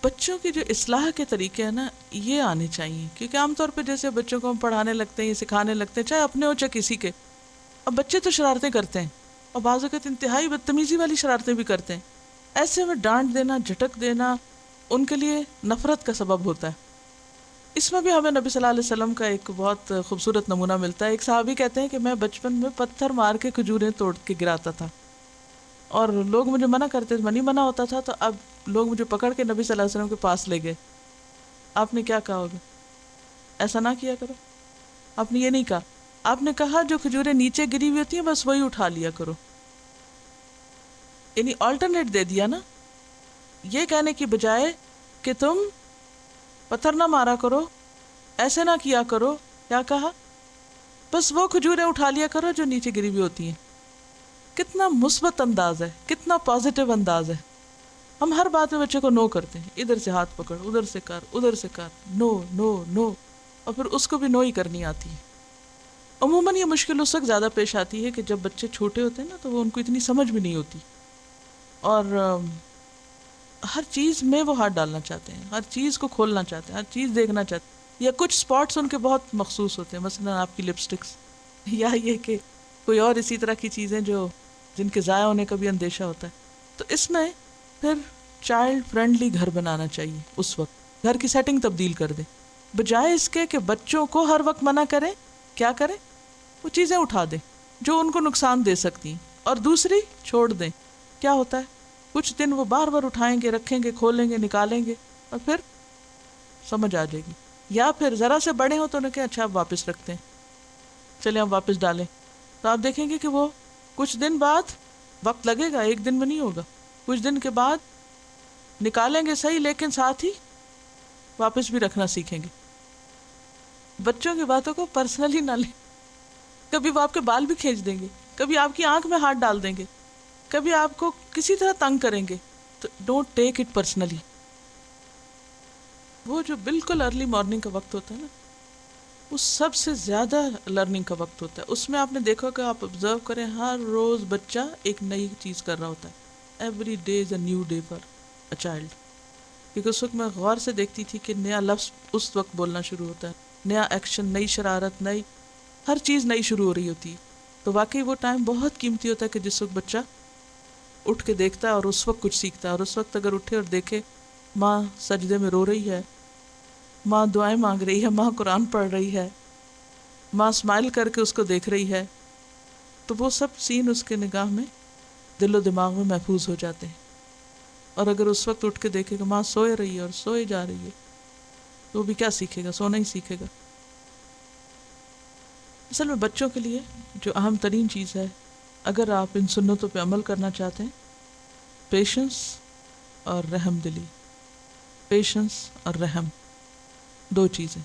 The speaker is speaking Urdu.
بچوں کی جو اصلاح کے طریقے ہیں نا یہ آنے چاہیے، کیونکہ عام طور پہ جیسے بچوں کو ہم پڑھانے لگتے ہیں یا سکھانے لگتے ہیں، چاہے اپنے ہو چاہے کسی کے، اب بچے تو شرارتیں کرتے ہیں اور بعض اوقات انتہائی بدتمیزی والی شرارتیں بھی کرتے ہیں، ایسے میں ڈانٹ دینا، جھٹک دینا ان کے لیے نفرت کا سبب ہوتا ہے۔ اس میں بھی ہمیں نبی صلی اللہ علیہ وسلم کا ایک بہت خوبصورت نمونہ ملتا ہے۔ ایک صحابی کہتے ہیں کہ میں بچپن میں پتھر مار کے کھجوریں توڑ کے گراتا تھا اور لوگ مجھے منع کرتے تھے، منی منع ہوتا تھا، تو اب لوگ مجھے پکڑ کے نبی صلی اللہ علیہ وسلم کے پاس لے گئے۔ آپ نے کیا کہا ہوگا؟ ایسا نہ کیا کرو۔ آپ نے یہ نہیں کہا، آپ نے کہا جو کھجوریں نیچے گری ہوئی ہوتی ہیں بس وہی اٹھا لیا کرو، یعنی آلٹرنیٹ دے دیا نا، یہ کہنے کی بجائے کہ تم پتھر نہ مارا کرو، ایسے نہ کیا کرو، کیا کہا؟ بس وہ کھجوریں اٹھا لیا کرو جو نیچے گری ہوئی ہوتی ہیں۔ کتنا مثبت انداز ہے، کتنا پازیٹیو انداز ہے۔ ہم ہر بات میں بچے کو نو کرتے ہیں، ادھر سے ہاتھ پکڑ، ادھر سے کر، ادھر سے کر، نو نو نو، اور پھر اس کو بھی نو ہی کرنی آتی ہے۔ عموماً یہ مشکل اس وقت زیادہ پیش آتی ہے کہ جب بچے چھوٹے ہوتے ہیں نا، تو وہ ان کو اتنی سمجھ بھی نہیں ہوتی اور ہر چیز میں وہ ہاتھ ڈالنا چاہتے ہیں، ہر چیز کو کھولنا چاہتے ہیں، ہر چیز دیکھنا چاہتے ہیں، یا کچھ سپاٹس ان کے بہت مخصوص ہوتے ہیں، مثلا آپ کی لپسٹکس، یا یہ کہ کوئی اور اسی طرح کی چیزیں جو جن کے ضائع ہونے کا بھی اندیشہ ہوتا ہے۔ تو اس میں پھر چائلڈ فرینڈلی گھر بنانا چاہیے، اس وقت گھر کی سیٹنگ تبدیل کر دیں، بجائے اس کے کہ بچوں کو ہر وقت منع کریں، کیا کریں؟ وہ چیزیں اٹھا دیں جو ان کو نقصان دے سکتی ہیں اور دوسری چھوڑ دیں۔ کیا ہوتا ہے؟ کچھ دن وہ بار بار اٹھائیں گے، رکھیں گے، کھولیں گے، نکالیں گے، اور پھر سمجھ آ جائے گی، یا پھر ذرا سے بڑے ہوں تو انہیں کہ اچھا آپ واپس رکھتے ہیں، چلیں آپ واپس ڈالیں، تو آپ دیکھیں گے کہ وہ کچھ دن بعد، وقت لگے گا، ایک دن میں نہیں ہوگا، کچھ دن کے بعد نکالیں گے صحیح، لیکن ساتھ ہی واپس بھی رکھنا سیکھیں گے۔ بچوں کی باتوں کو پرسنلی نہ لیں، کبھی وہ آپ کے بال بھی کھینچ دیں گے، کبھی آپ کی آنکھ میں ہاتھ ڈال دیں گے، کبھی آپ کو کسی طرح تنگ کریں گے، تو ڈونٹ ٹیک اٹ پرسنلی۔ وہ جو بالکل ارلی مارننگ کا وقت ہوتا ہے نا، وہ سب سے زیادہ لرننگ کا وقت ہوتا ہے۔ اس میں آپ نے دیکھا کہ آپ آبزرو کریں، ہر روز بچہ ایک نئی چیز کر رہا ہوتا ہے۔ Every day is a new day for a child, کیونکہ اس وقت میں غور سے دیکھتی تھی کہ نیا لفظ اس وقت بولنا شروع ہوتا ہے، نیا ایکشن، نئی شرارت، نئی ہر چیز نئی شروع ہو رہی ہوتی ہے۔ تو واقعی وہ ٹائم بہت قیمتی ہوتا ہے کہ جس وقت بچہ اٹھ کے دیکھتا ہے اور اس وقت کچھ سیکھتا ہے، اور اس وقت اگر اٹھے اور دیکھے ماں سجدے میں رو رہی ہے، ماں دعائیں مانگ رہی ہے، ماں قرآن پڑھ رہی ہے، ماں اسمائل کر کے اس کو دیکھ رہی ہے، تو وہ سب سین اس کے نگاہ میں، دل و دماغ میں محفوظ ہو جاتے ہیں۔ اور اگر اس وقت اٹھ کے دیکھے کہ ماں سوئے رہی ہے اور سوئے جا رہی ہے، تو وہ بھی کیا سیکھے گا؟ سونا ہی سیکھے گا۔ اصل میں بچوں کے لیے جو اہم ترین چیز ہے، اگر آپ ان سنتوں پہ عمل کرنا چاہتے ہیں، پیشنس اور رحم دلی، پیشنس اور رحم، دو چیزیں۔